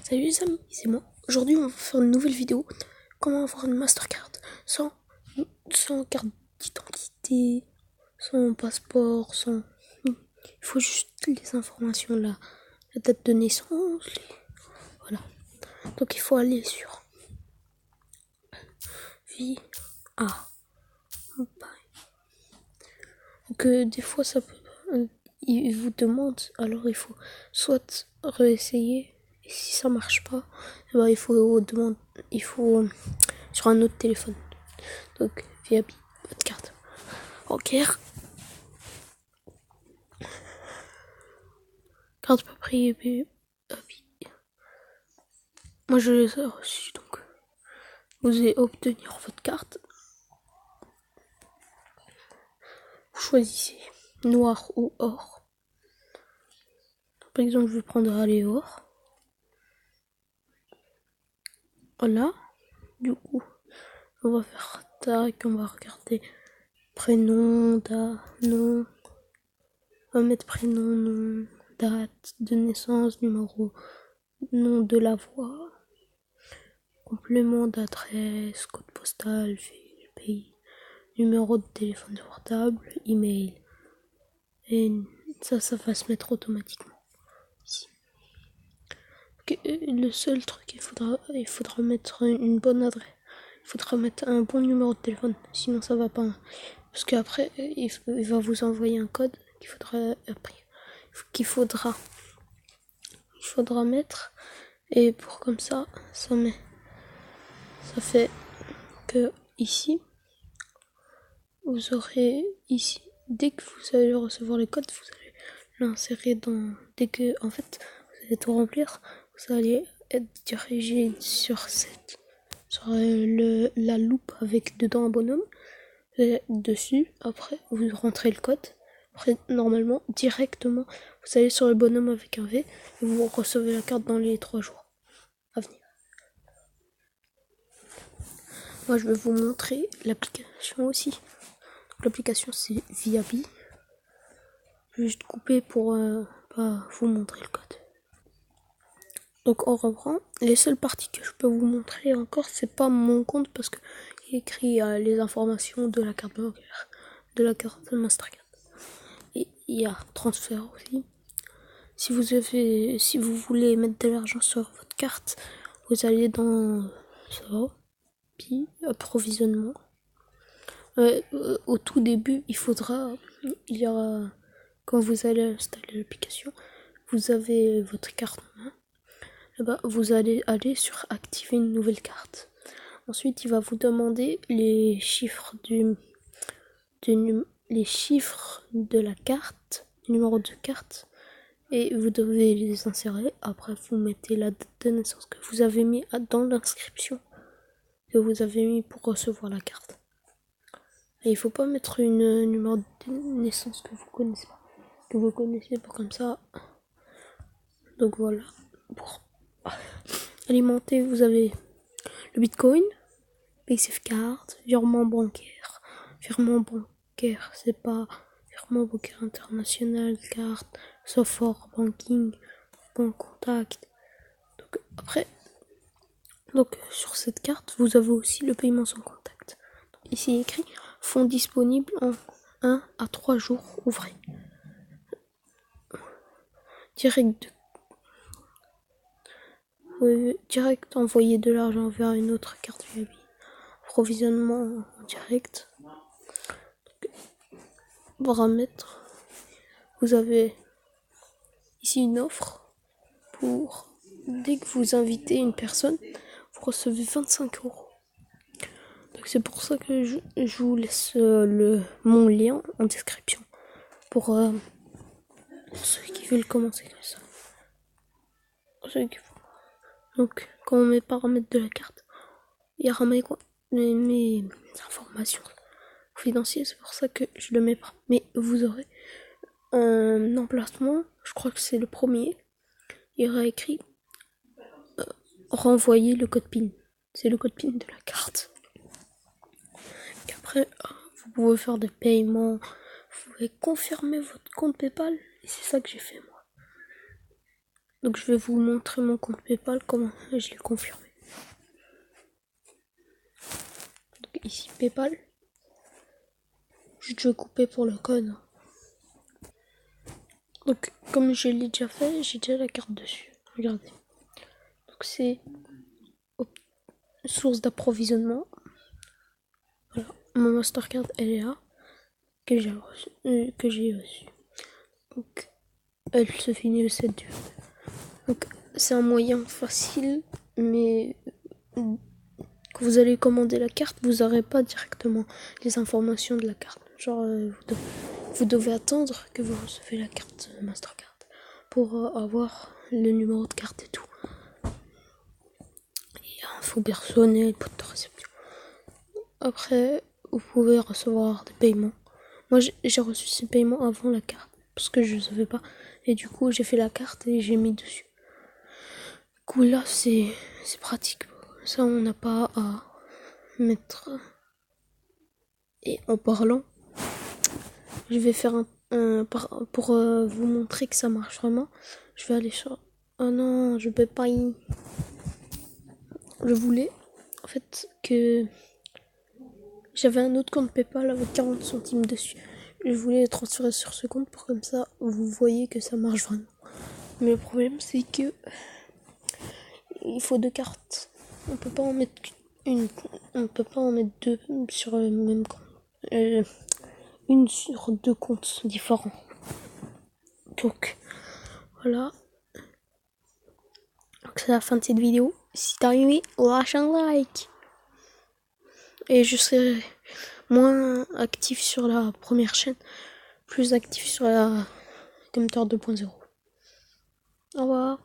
Salut les amis, c'est moi. Aujourd'hui, on va faire une nouvelle vidéo. Comment avoir une Mastercard sans, sans carte d'identité, sans passeport, sans. Il faut juste les informations là, la date de naissance. Voilà. Donc il faut aller sur vie. Ah. Donc des fois ça peut. Il vous demande, alors il faut soit réessayer. Et si ça marche pas, bah, il faut demander, il faut sur un autre téléphone. Donc via votre carte bancaire, carte papier. Moi je les ai reçus, donc vous allez obtenir votre carte. Vous choisissez noir ou or. Par exemple, je vais prendre aller or. Voilà. Du coup, on va faire tac, on va regarder prénom, date, nom. On va mettre prénom, nom, date de naissance, numéro, nom de la voix, complément d'adresse, code postal, ville, pays, numéro de téléphone portable, email. Et ça va se mettre automatiquement ici. Le seul truc, il faudra mettre une bonne adresse. Il faudra mettre un bon numéro de téléphone, sinon ça va pas. Parce qu'après, il va vous envoyer un code qu'il faudra mettre. Et pour comme ça fait que ici, vous aurez ici, dès que vous allez recevoir le code, vous allez l'insérer dès que, en fait, vous allez tout remplir, vous allez être dirigé sur la loupe avec dedans un bonhomme. Dessus, après, vous rentrez le code. Après, normalement, directement, vous allez sur le bonhomme avec un V et vous recevez la carte dans les 3 jours à venir. Moi, je vais vous montrer l'application aussi. L'application, c'est Viabi. Je vais juste couper pour pas vous montrer le code. Donc, on reprend. Les seules parties que je peux vous montrer encore, c'est pas mon compte parce que il y a écrit les informations de la carte bancaire, de la carte Mastercard. Et il y a transfert aussi. Si vous voulez mettre de l'argent sur votre carte, vous allez dans ça, puis approvisionnement. Au tout début, il y aura, quand vous allez installer l'application, vous avez votre carte en main. Là-bas, vous allez aller sur activer une nouvelle carte. Ensuite, il va vous demander les chiffres les chiffres de la carte, du numéro de carte, et vous devez les insérer. Après, vous mettez la date de naissance que vous avez mis dans l'inscription que vous avez mis pour recevoir la carte. Et il faut pas mettre une numéro de naissance que vous connaissez pas, comme ça. Donc voilà. Pour alimenter, vous avez le Bitcoin, PaySafeCard, virement bancaire. Virement bancaire, c'est pas virement bancaire international, carte, Software Banking, Banque Contact. Donc après, sur cette carte, vous avez aussi le paiement sans contact. Donc, ici écrit fonds disponibles en 1 à 3 jours ouvrés. Direct envoyer de l'argent vers une autre carte Viabi. Approvisionnement en direct. Paramètres. Vous avez ici une offre pour dès que vous invitez une personne, vous recevez 25 €. Donc c'est pour ça que je vous laisse mon lien en description pour ceux qui veulent commencer comme ça. Donc quand on met paramètres de la carte, il y aura mes informations confidentielles, c'est pour ça que je le mets pas. Mais vous aurez un emplacement, je crois que c'est le premier, il y aura écrit renvoyer le code PIN. C'est le code PIN de la carte. Et après, vous pouvez faire des paiements, vous pouvez confirmer votre compte PayPal, et c'est ça que j'ai fait moi. Donc je vais vous montrer mon compte PayPal, comment je l'ai confirmé. Donc ici PayPal. Je vais couper pour le code. Donc comme je l'ai déjà fait, j'ai déjà la carte dessus. Regardez. Donc c'est source d'approvisionnement. Voilà. Mon Mastercard elle est là. Que j'ai reçu. Donc elle se finit le 7 du. Donc c'est un moyen facile, mais quand vous allez commander la carte, vous n'aurez pas directement les informations de la carte. Genre vous devez attendre que vous recevez la carte Mastercard pour avoir le numéro de carte et tout. Et info personnelle, pour de réception. Après, vous pouvez recevoir des paiements. Moi, j'ai reçu ces paiements avant la carte parce que je ne savais pas. Et du coup, j'ai fait la carte et j'ai mis dessus. Du coup, là, c'est pratique. Ça, on n'a pas à mettre. Et en parlant, je vais faire pour vous montrer que ça marche vraiment. Je vais aller sur. Oh non, je peux pas y. Je voulais en fait que j'avais un autre compte PayPal avec 40 centimes dessus. Je voulais le transférer sur ce compte pour comme ça vous voyez que ça marche vraiment. Mais le problème c'est que il faut deux cartes. On peut pas en mettre une. On peut pas en mettre deux sur le même compte. Une sur deux comptes différents. Donc voilà. Donc c'est la fin de cette vidéo. Si t'as aimé, lâche un like. Et je serai moins actif sur la première chaîne, plus actif sur la Commentaire 2.0. Au revoir.